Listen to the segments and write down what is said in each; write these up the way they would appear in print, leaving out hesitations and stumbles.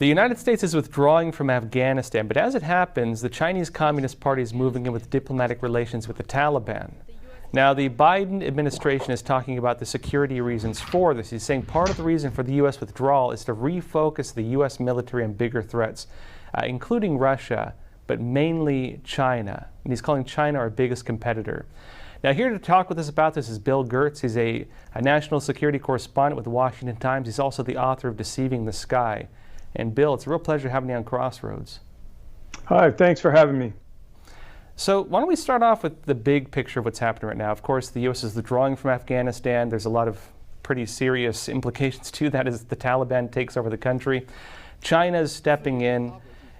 The United States is withdrawing from Afghanistan, but as it happens, the Chinese Communist Party is moving in with diplomatic relations with the Taliban. Now, the Biden administration is talking about the security reasons for this. He's saying part of the reason for the U.S. withdrawal is to refocus the U.S. military on bigger threats, including Russia, but mainly China. And he's calling China our biggest competitor. Now, here to talk with us about this is Bill Gertz. He's a national security correspondent with the Washington Times. He's also the author of Deceiving the Sky. And Bill, it's a real pleasure having you on Crossroads. Hi, thanks for having me. So why don't we start off with the big picture of what's happening right now. Of course, the U.S. is withdrawing from Afghanistan. There's a lot of pretty serious implications to that as the Taliban takes over the country. China is stepping in,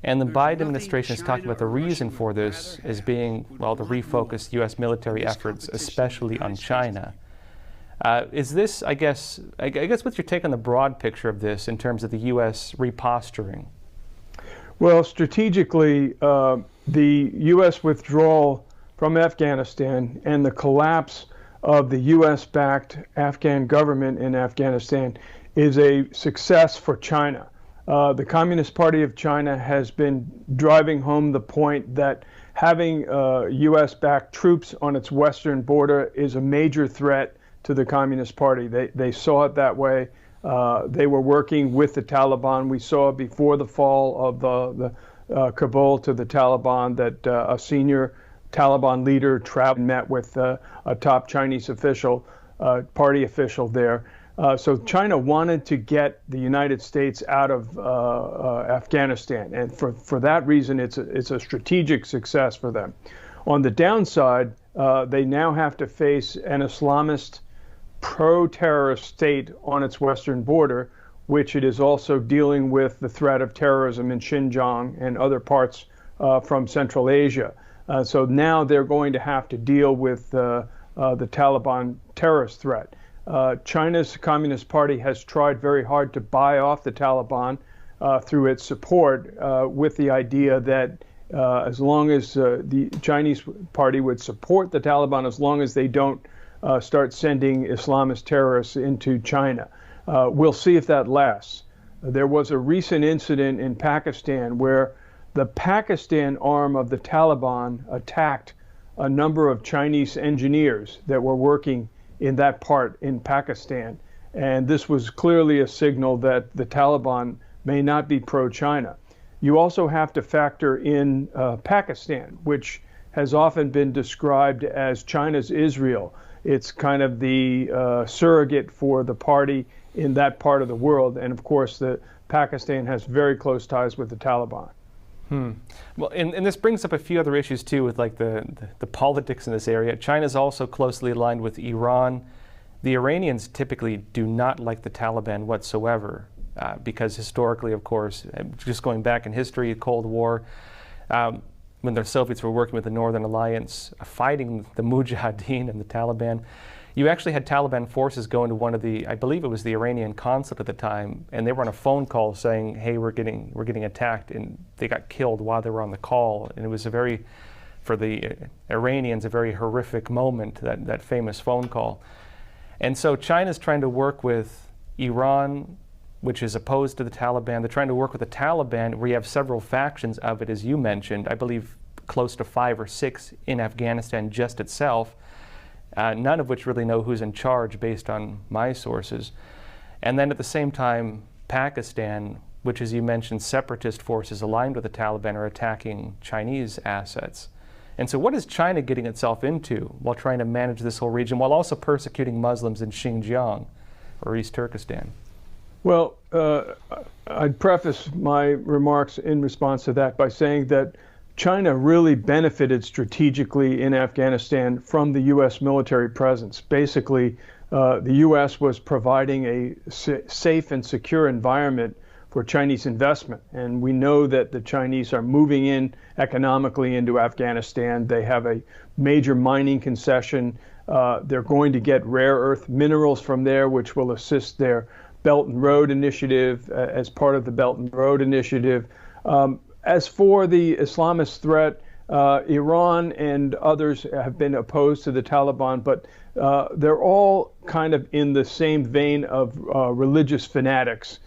and the Biden administration is talking about the reason for this as being, well, to refocus U.S. military efforts, especially on China. Is this, I guess, what's your take on the broad picture of this in terms of the U.S. reposturing? Well, strategically, the U.S. withdrawal from Afghanistan and the collapse of the U.S.-backed Afghan government in Afghanistan is a success for China. The Communist Party of China has been driving home the point that having U.S.-backed troops on its western border is a major threat to the Communist Party. They saw it that way. They were working with the Taliban. We saw before the fall of the Kabul to the Taliban that a senior Taliban leader traveled and met with a top Chinese official, party official there. So China wanted to get the United States out of Afghanistan, and for that reason, it's a strategic success for them. On the downside, they now have to face an Islamist pro-terrorist state on its western border, which it is also dealing with the threat of terrorism in Xinjiang and other parts from Central Asia. So now they're going to have to deal with the Taliban terrorist threat. China's Communist Party has tried very hard to buy off the Taliban through its support with the idea that as long as the Chinese party would support the Taliban, as long as they don't start sending Islamist terrorists into China. We'll see if that lasts. There was a recent incident in Pakistan where the Pakistan arm of the Taliban attacked a number of Chinese engineers that were working in that part in Pakistan. And this was clearly a signal that the Taliban may not be pro-China. You also have to factor in Pakistan, which has often been described as China's Israel. It's kind of the surrogate for the party in that part of the world. And of course, Pakistan has very close ties with the Taliban. Well, and this brings up a few other issues too with like the politics in this area. China is also closely aligned with Iran. The Iranians typically do not like the Taliban whatsoever because historically, of course, just going back in history, Cold War, when the Soviets were working with the Northern Alliance, fighting the Mujahideen and the Taliban, you actually had Taliban forces go into one of the, I believe it was the Iranian consulate at the time, and they were on a phone call saying, hey, we're getting attacked, and they got killed while they were on the call. And it was for the Iranians, a very horrific moment, that famous phone call. And so China's trying to work with Iran, which is opposed to the Taliban. They're trying to work with the Taliban, where you have several factions of it, as you mentioned. I believe close to 5 or 6 in Afghanistan just itself, none of which really know who's in charge based on my sources. And then at the same time, Pakistan, which, as you mentioned, separatist forces aligned with the Taliban are attacking Chinese assets. And so what is China getting itself into while trying to manage this whole region, while also persecuting Muslims in Xinjiang or East Turkestan? Well, I'd preface my remarks in response to that by saying that China really benefited strategically in Afghanistan from the U.S. military presence. Basically, the U.S. was providing a safe and secure environment for Chinese investment. And we know that the Chinese are moving in economically into Afghanistan. They have a major mining concession. They're going to get rare earth minerals from there, which will assist their Belt and Road Initiative as part of the Belt and Road Initiative. As for the Islamist threat, Iran and others have been opposed to the Taliban, but they're all kind of in the same vein of religious fanatics.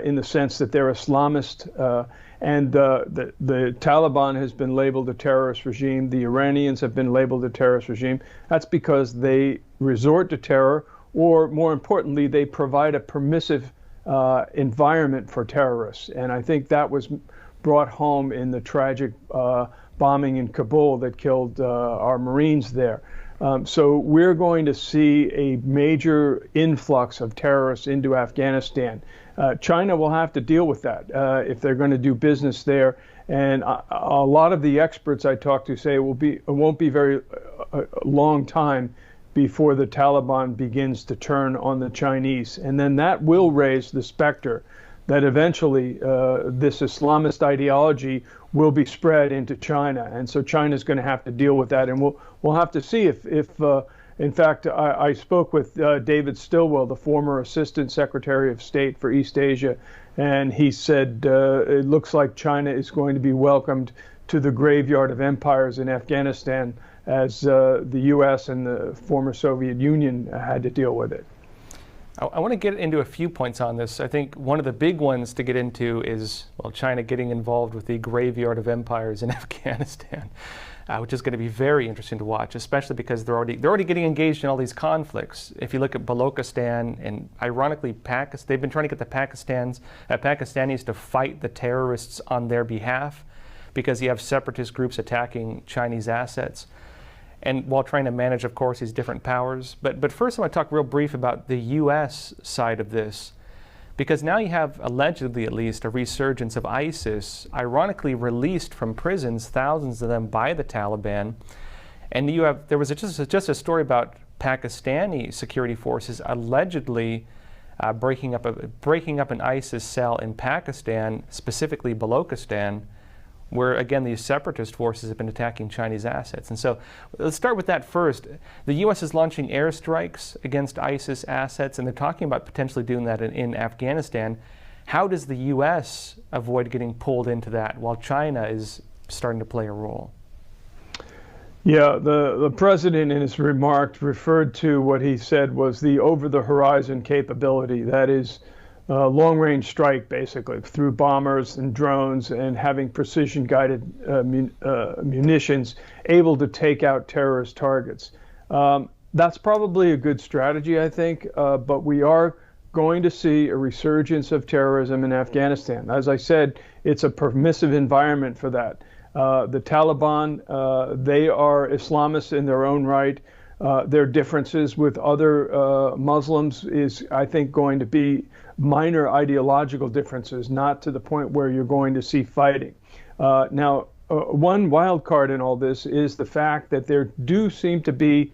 in the sense that they're Islamist. And the Taliban has been labeled a terrorist regime. The Iranians have been labeled a terrorist regime. That's because they resort to terror, or more importantly, they provide a permissive environment for terrorists. And I think that was brought home in the tragic bombing in Kabul that killed our Marines there. So we're going to see a major influx of terrorists into Afghanistan. China will have to deal with that if they're going to do business there. And a lot of the experts I talked to say it won't be very long time before the Taliban begins to turn on the Chinese. And then that will raise the specter that eventually this Islamist ideology will be spread into China. And so China's going to have to deal with that. And we'll have to see if in fact, I spoke with David Stilwell, the former Assistant Secretary of State for East Asia, and he said it looks like China is going to be welcomed to the graveyard of empires in Afghanistan as the U.S. and the former Soviet Union had to deal with it. I want to get into a few points on this. I think one of the big ones to get into is, well, China getting involved with the graveyard of empires in Afghanistan, which is going to be very interesting to watch, especially because they're already getting engaged in all these conflicts. If you look at Balochistan and ironically Pakistan, they've been trying to get the Pakistanis to fight the terrorists on their behalf because you have separatist groups attacking Chinese assets. And while trying to manage, of course, these different powers. But first I want to talk real brief about the U.S. side of this, because now you have, allegedly at least, a resurgence of ISIS, ironically released from prisons, thousands of them by the Taliban. And there was just a story about Pakistani security forces allegedly breaking up an ISIS cell in Pakistan, specifically Balochistan, where, again, these separatist forces have been attacking Chinese assets. And so let's start with that first. The U.S. is launching airstrikes against ISIS assets, and they're talking about potentially doing that in Afghanistan. How does the U.S. avoid getting pulled into that while China is starting to play a role? Yeah, the president in his remarks referred to what he said was the over-the-horizon capability. That is, long-range strike, basically, through bombers and drones and having precision-guided munitions able to take out terrorist targets. That's probably a good strategy, I think, but we are going to see a resurgence of terrorism in Afghanistan. As I said, it's a permissive environment for that. The Taliban, they are Islamists in their own right. Their differences with other Muslims is, I think, going to be minor ideological differences, not to the point where you're going to see fighting. Now, one wild card in all this is the fact that there do seem to be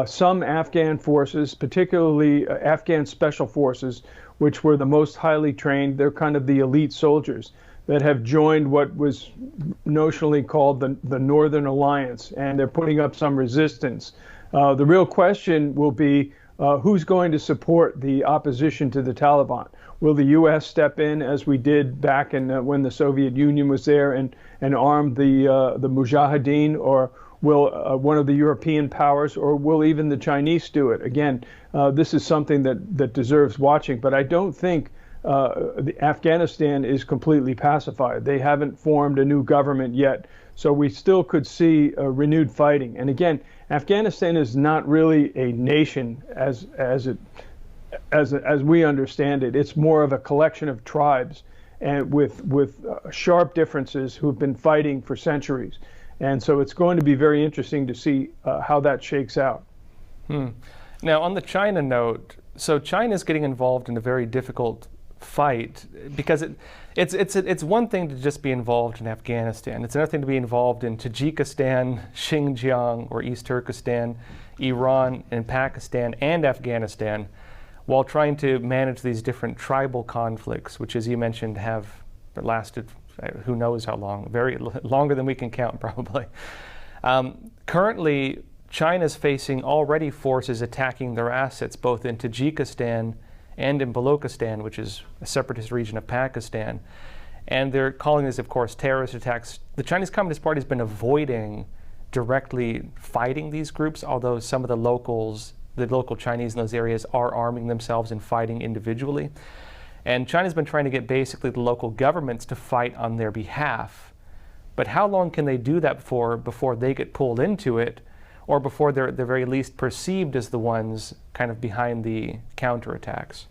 some Afghan forces, particularly Afghan special forces, which were the most highly trained. They're kind of the elite soldiers that have joined what was notionally called the Northern Alliance, and they're putting up some resistance. The real question will be who's going to support the opposition to the Taliban? Will the U.S. step in as we did back in when the Soviet Union was there and arm the Mujahideen, or will one of the European powers, or will even the Chinese do it? Again, this is something that deserves watching, but I don't think Afghanistan is completely pacified. They haven't formed a new government yet, so we still could see renewed fighting. And again, Afghanistan is not really a nation as we understand it. It's more of a collection of tribes, and with sharp differences who've been fighting for centuries. And so it's going to be very interesting to see how that shakes out. Now, on the China note, so China's getting involved in a very difficult fight, because it's one thing to just be involved in Afghanistan. It's another thing to be involved in Tajikistan, Xinjiang, or East Turkestan, Iran, and Pakistan, and Afghanistan, while trying to manage these different tribal conflicts, which, as you mentioned, have lasted who knows how long, longer than we can count, probably. Currently, China's facing already forces attacking their assets both in Tajikistan and in Balochistan, which is a separatist region of Pakistan. And they're calling this, of course, terrorist attacks. The Chinese Communist Party has been avoiding directly fighting these groups, although some of the local Chinese in those areas are arming themselves and fighting individually. And China's been trying to get basically the local governments to fight on their behalf. But how long can they do that before they get pulled into it, or before they're at the very least perceived as the ones kind of behind the counterattacks?